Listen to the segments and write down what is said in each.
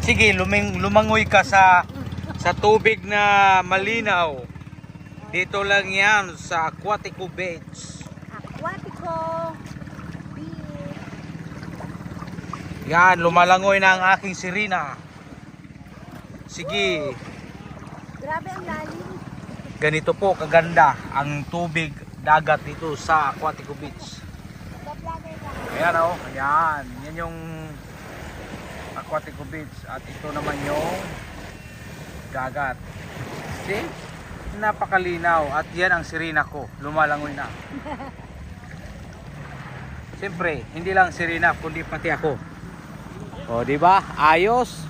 Sige, lumangoy ka sa tubig na malinaw. Dito lang yan sa Aquatico Beach. Aquatico Beach. Yan, lumalangoy na ang aking sirena. Sige. Grabe ang lalim. Ganito po kaganda ang tubig dagat dito sa Aquatico Beach. Ayan o, ayan. Yan yung Aquatico Beach. At ito naman yung dagat. See? Napakalinaw. At yan ang sirena ko. Lumalangoy na. Siyempre, hindi lang sirena, kundi pati ako. O, di ba? Ayos.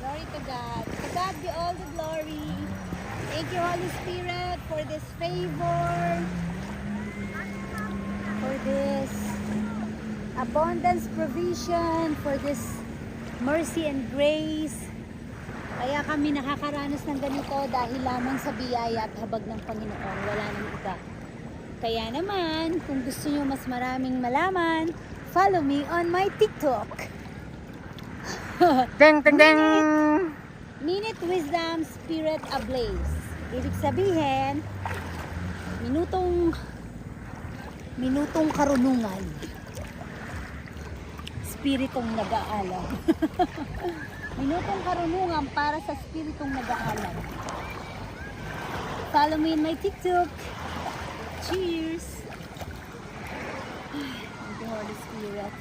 Glory to God. To God be all the glory. Thank you, Holy Spirit, for this favor, for this abundance provision, for this mercy and grace. Kaya kami nakakaranas ng ganito dahil lamang sa biyaya at habag ng Panginoon. Wala nang iba. Kaya naman, kung gusto nyo mas maraming malaman, follow me on my TikTok. Ding, ding, ding! Minute Wisdom Spirit Ablaze. Ibig sabihin, minutong karunungan. Spiritong nag-aalam. Minutong karunungan para sa spiritong nag-aalam. Follow me in my TikTok. Cheers! Thank you, Holy Spirit.